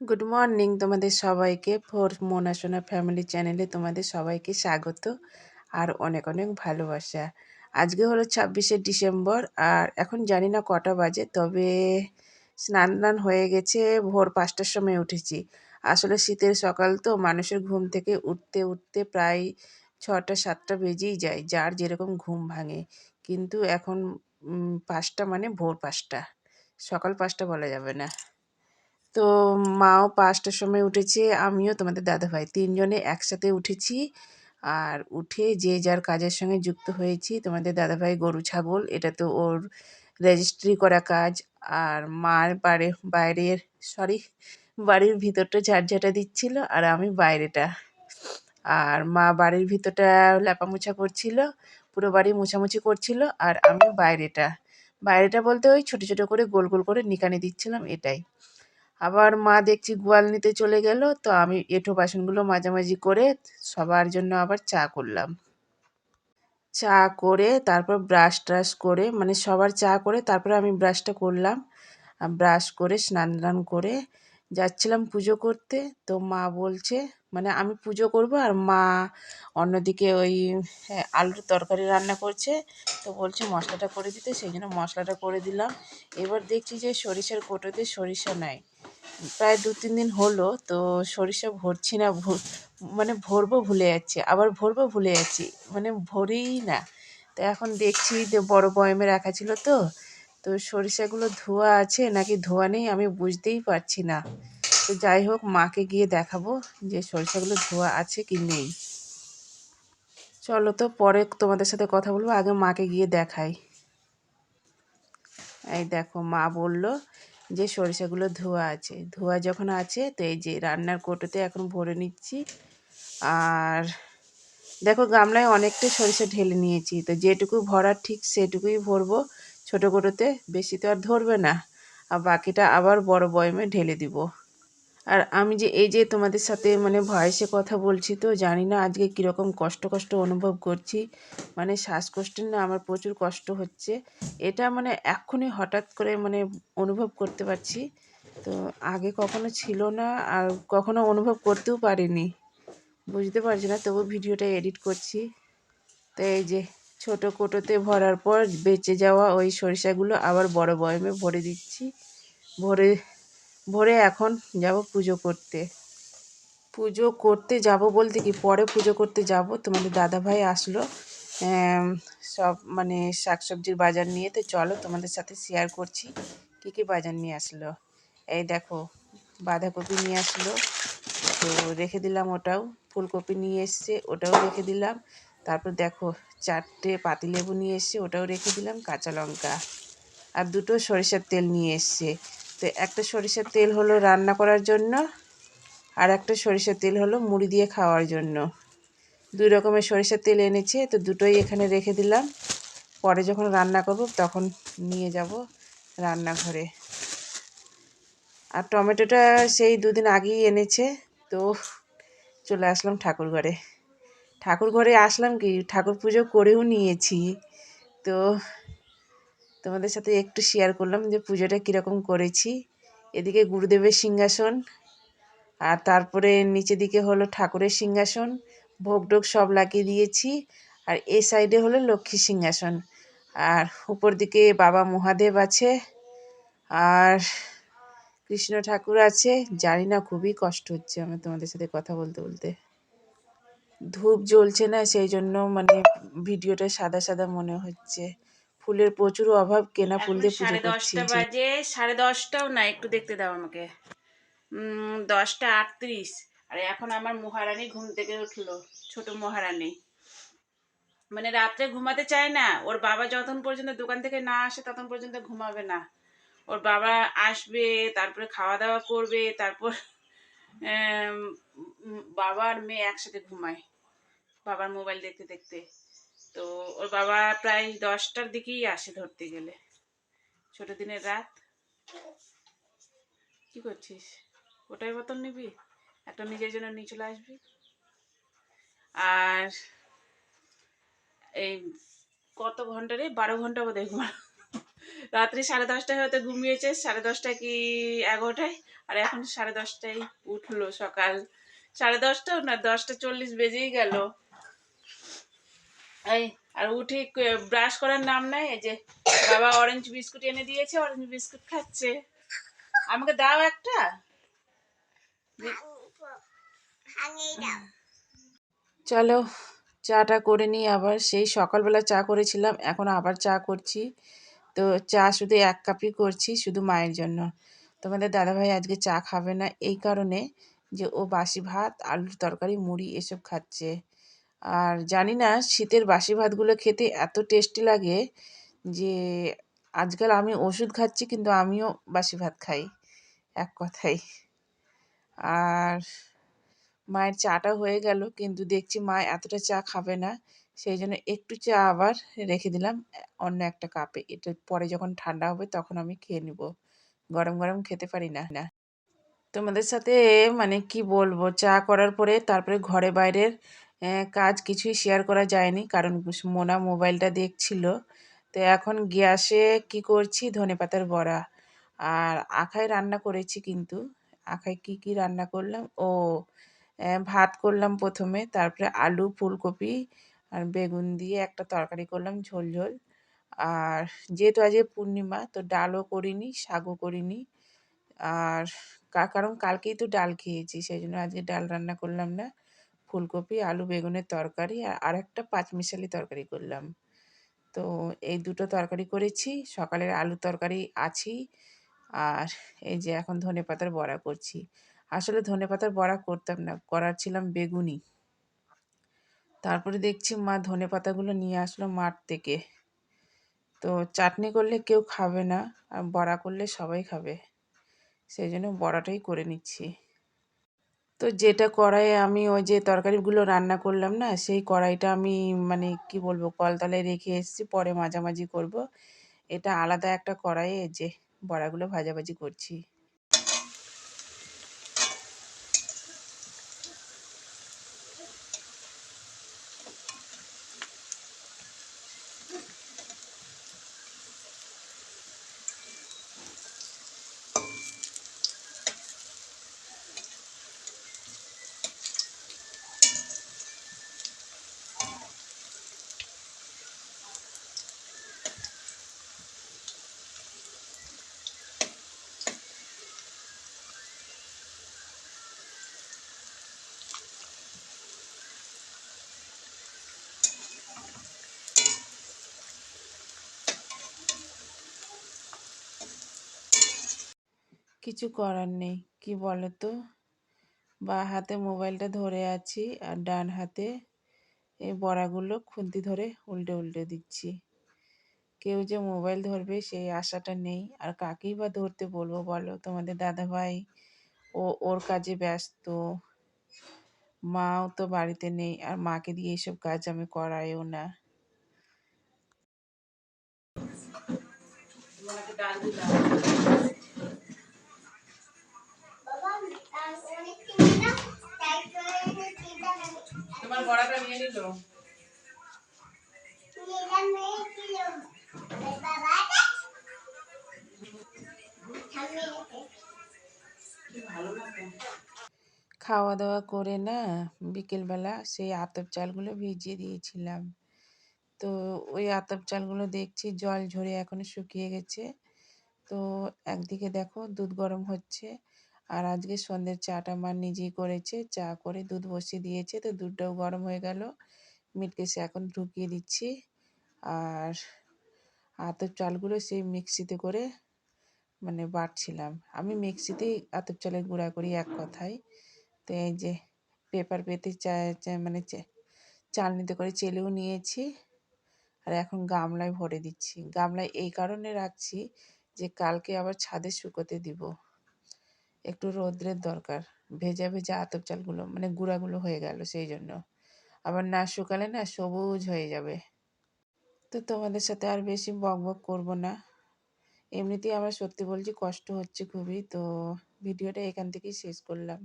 Good morning তোমাদের সবাইকে four Mona সোনা ফ্যামিলি চ্যানেলে তোমাদের সবাইকে স্বাগত আর অনেক অনেক ভালোবাসা। আজকে হলো 26শে ডিসেম্বর আর এখন জানি না কটা বাজে, তবে স্নান টান হয়ে গেছে। ভোর 5টার সময় উঠেছি। আসলে শীতের সকাল তো, মানুষের ঘুম থেকে উঠতে উঠতে প্রায় 6টা 7টা বেজেই যায়, যার যেরকম ঘুম ভাঙে। কিন্তু এখন 5টা মানে ভোর 5টা, সকাল 5টা বলা যাবে না। তো মাও 5টার সময় উঠেছে, আমিও তোমাদের দাদাভাই তিনজনে একসাথে উঠেছি। আর উঠে যে যার কাজের সঙ্গে যুক্ত হয়েছি। তোমাদের দাদাভাই গরু ছাগল, এটা তো ওর রেজিস্ট্রি করা কাজ। আর মার বাইরের বাড়ির ভিতরটা ঝাড়ঝাঁটা দিচ্ছিল, আর আমি বাইরেটা। আর মা বাড়ির ভিতরটা লেপামোছা করছিল, পুরো বাড়ি মোছামুছি করছিল। আর আমি বাইরেটা বলতে ওই ছোট ছোট করে গোল গোল করে নিকানি দিচ্ছিলাম, এটাই। আবার মা দেখছি গোয়াল নিতে চলে গেল, তো আমি এঁঠো বাসনগুলো মাঝামাঝি করে সবার জন্য আবার চা করলাম। চা করে তারপর ব্রাশ ট্রাশ করে, মানে সবার চা করে তারপরে আমি ব্রাশটা করলাম। ব্রাশ করে স্নান টান করে যাচ্ছিলাম পুজো করতে। তো মা বলছে, মানে আমি পুজো করব আর মা অন্যদিকে ওই আলুর তরকারি রান্না করছে। তো বলছে মশলাটা করে দিতে, সেই জন্য মশলাটা করে দিলাম। এবার দেখছি যে সরিষার কোটোতে সরিষা নাই। প্রায় 2-3 দিন হলো, তো সরিষা ভরছি না, মানে ভরবো ভুলে যাচ্ছি, আবার ভরবো ভুলে যাচ্ছি, মানে ভরিই না। তো এখন দেখছি যে বড় বয়মে রাখা ছিল, তো তো সরিষাগুলো ধোয়া আছে নাকি ধোয়া নেই আমি বুঝতেই পারছি না। তো যাই হোক, মাকে গিয়ে দেখাবো যে সরিষাগুলো ধোয়া আছে কি নেই। চলো, তো পরে তোমাদের সাথে কথা বলবো, আগে মাকে গিয়ে দেখাই। এই দেখো, মা বলল যে সরিষাগুলো ধোয়া আছে। ধোয়া যখন আছে, তো এই যে রান্নার কৌটোতে এখন ভরে নিচ্ছি। আর দেখো, গামলায় অনেকটা সরিষা ঢেলে নিয়েছি, তো যেটুকু ভরার ঠিক সেটুকুই ভরবো ছোটো কৌটোতে, বেশি তো আর ধরবে না। আর বাকিটা আবার বড় বয়মে ঢেলে দিব। আর আমি যে এই যে তোমাদের সাথে মানে ভয়েসে কথা বলছি, তো জানি না আজকে কীরকম কষ্ট কষ্ট অনুভব করছি। মানে শ্বাসকষ্টের না আমার প্রচুর কষ্ট হচ্ছে। এটা মানে এক্ষুনি হঠাৎ করে মানে অনুভব করতে পারছি। তো আগে কখনো ছিল না, আর কখনো অনুভব করতেও পারিনি, বুঝতে পারছি না, তবু ভিডিওটা এডিট করছি। তো এই যে ছোটো কোটোতে ভরার পর বেঁচে যাওয়া ওই সরিষাগুলো আবার বড় বয়মে ভরে দিচ্ছি। ভরে ভরে এখন যাব পুজো করতে। পুজো করতে যাব বলতে কি, পরে পুজো করতে যাব। তোমাদের দাদাভাই আসলো সব মানে শাকসবজির বাজার নিয়ে। তো চলো তোমাদের সাথে শেয়ার করছি কী কী বাজার নিয়ে আসলো। এই দেখো, বাঁধাকপি নিয়ে আসলো, তো রেখে দিলাম ওটাও। ফুলকপি নিয়ে এসছে, ওটাও রেখে দিলাম। তারপর দেখো, 4টে পাতিলেবু নিয়ে এসছে, ওটাও রেখে দিলাম। কাঁচা লঙ্কা আর 2টো সরিষার তেল নিয়ে এসছে। তো একটা সরিষার তেল হলো রান্না করার জন্য, আর একটা সরিষার তেল হলো মুড়ি দিয়ে খাওয়ার জন্য। 2 রকমের সরিষার তেল এনেছে, তো দুটোই এখানে রেখে দিলাম। পরে যখন রান্না করব তখন নিয়ে যাব রান্নাঘরে। আর টমেটোটা সেই 2 দিন আগেই এনেছে। তো চলে আসলাম ঠাকুর ঘরে আসলাম কি, ঠাকুর পুজো করেও নিয়েছি। তো তোমাদের সাথে একটু শেয়ার করলাম যে পুজোটা কীরকম করেছি। এদিকে গুরুদেবের সিংহাসন, আর তারপরে নিচের দিকে হলো ঠাকুরের সিংহাসন, ভোগ টোগ সব লাগিয়ে দিয়েছি। আর এ সাইডে হলো লক্ষ্মী সিংহাসন, আর উপর দিকে বাবা মহাদেব আছে, আর কৃষ্ণ ঠাকুর আছে। জানি না, খুবই কষ্ট হচ্ছে আমার তোমাদের সাথে কথা বলতে বলতে। ধূপ জ্বলছে না, সেই জন্য মানে ভিডিওটা সাদা সাদা মনে হচ্ছে। ফুলের প্রচুর অভাব, কেনা ফুল দিয়ে পুজো করছি। 10:30 বাজে, 10:30টাও না, একটু দেখতে দাও আমাকে। 10টা 38। আর এখন আমার মহারানী ঘুম থেকে উঠলো, ছোট মহারানী। মানে রাত্রে ঘুমাতে চায় না, ওর বাবা যতক্ষণ পর্যন্ত দোকান থেকে না আসে ততক্ষণ পর্যন্ত ঘুমাবে না। ওর বাবা আসবে, তারপরে খাওয়া দাওয়া করবে, তারপর বাবা আর মেয়ে একসাথে ঘুমায়, বাবার মোবাইল দেখতে দেখতে। তো ওর বাবা প্রায় 10টার দিকেই আসে ধরতে গেলে। ছোট দিনের রাত। কি করছিস? ওটাই বোতল নিবি, একটা নিজের জন্য নিয়ে চলে আসবি। আর এই কত ঘন্টা রে, 12 ঘন্টা বোধহয় ঘুমা, রাত্রি 10:30টায় হয়তো ঘুমিয়েছে, 10:30টায় কি 11টায়, আর এখন 10:30টায় উঠলো সকাল। 10:30টাও না, 10টা 40 বেজেই গেল। এই আর উঠে ব্রাশ করার নাম নাই। এই যে বাবা অরেঞ্জ বিস্কুট এনে দিয়েছে, অরেঞ্জ বিস্কুট খাচ্ছে। আমাকে দাও একটা। চলো চাটা করে নিই আবার। সেই সকালবেলা চা করেছিলাম, এখন আবার চা করছি। তো চা শুধু 1 কাপই করছি, শুধু মায়ের জন্য। তোমাদের দাদাভাই আজকে চা খাবে না এই কারণে যে ও বাসি ভাত, আলুর তরকারি, মুড়ি এসব খাচ্ছে। আর জানি না শীতের বাসি ভাতগুলো খেতে এত টেস্টি লাগে যে আজকাল আমি ওষুধ খাচ্ছি কিন্তু আমিও বাসি ভাত খাই, এক কথায়। আর মায়ের চাটা হয়ে গেল, কিন্তু দেখছি মা এতটা চা খাবে না, সেই জন্য একটু চা আবার রেখে দিলাম অন্য একটা কাপে। এটা পরে যখন ঠান্ডা হবে তখন আমি খেয়ে নিব, গরম গরম খেতে পারি না। তোমাদের সাথে মানে কি বলবো, চা করার পরে তারপরে ঘরে বাইরের কাজ কিছুই শেয়ার করা যায়নি, কারণ মোনা মোবাইলটা দেখছিল। তো এখন গ্যাসে কি করছি, ধনেপাতার বড়া আর আখাই রান্না করেছি। কিন্তু আখাই কি কি রান্না করলাম, ও ভাত করলাম প্রথমে, তারপরে আলু ফুলকপি আর বেগুন দিয়ে একটা তরকারি করলাম ঝোল ঝোল। আর যেহেতু আজকে পূর্ণিমা, তো ডালও করিনি, শাকও করিনি। আর কারণ কালকেই তো ডাল খেয়েছি, সেই জন্য আজকে ডাল রান্না করলাম না। ফুলকপি আলু বেগুনের তরকারি আর আরেকটা পাঁচমিশালি তরকারি করলাম। তো এই দুটো তরকারি করেছি, সকালের আলু তরকারি আছেই। আর এই যে এখন ধনেপাতার বড়া করছি। আসলে ধনেপাতার বড়া করতাম না, করার ছিলাম বেগুনি। তারপরে দেখছি মা ধনেপাতাগুলো নিয়ে আসলো মাঠ থেকে। তো চাটনি করলে কেউ খাবে না, আর বড়া করলে সবাই খাবে, সেই জন্য বড়াটাই করে নিচ্ছি। তো যেটা কড়াইয়ে আমি ওই যে তরকারিগুলো রান্না করলাম না, সেই কড়াইটা আমি মানে কি বলবো কলতলায় রেখে এসেছি, পরে মাঝামাঝি করব। এটা আলাদা একটা কড়াইয়ে যে বড়াগুলো ভাজাভাজি করছি। কিছু করার নেই, কি বলো তো, বাঁ হাতে মোবাইলটা ধরে আছি আর ডান হাতে এই বড়াগুলো খুন্তি ধরে উল্টে উল্টে দিচ্ছি। কেউ যে মোবাইল ধরবে সেই আশাটা নেই, আর কাকেই বা ধরতে বলবো বলো। তোমাদের দাদাভাই ওর কাজে ব্যস্ত, মাও তো বাড়িতে নেই, আর মাকে দিয়ে এইসব কাজ আমি করাইও না। ডাল দিলাম। তোমার বড়াটা নিয়ে নিল। খাওয়া দাওয়া করে না বিকেলবেলা সেই আতপ চালগুলো ভিজিয়ে দিয়েছিলাম। তো ওই আতপ চালগুলো দেখছি জল ঝরে এখনো শুকিয়ে গেছে। তো একদিকে দেখো দুধ গরম হচ্ছে, আর আজকে সন্ধ্যের চাটা মা নিজেই করেছে, চা করে দুধ বসিয়ে দিয়েছে, তো দুধটাও গরম হয়ে গেল। মিটকেসে এখন ঢুকিয়ে দিচ্ছি। আর আতপ চালগুলো সেই মিক্সিতে করে মানে বাটছিলাম। আমি মিক্সিতেই আতপ চালের গুঁড়া করি, এক কথায়। তো এই যে পেপার পেতে মানে চালনিতে করে চেলেও নিয়েছি। আর এখন গামলায় ভরে দিচ্ছি। গামলায় এই কারণে রাখছি যে কালকে আবার ছাদে শুকোতে দিব, একটু রৌদ্রের দরকার। ভেজা ভেজা আতপ চালগুলো মানে গুঁড়াগুলো হয়ে গেল, সেই জন্য। আবার না শুকালে না সবুজ হয়ে যাবে। তো তোমাদের সাথে আর বেশি বক বক করবো না। এমনিতেই আমার সত্যি বলছি কষ্ট হচ্ছে খুবই। তো ভিডিওটা এখান থেকেই শেষ করলাম।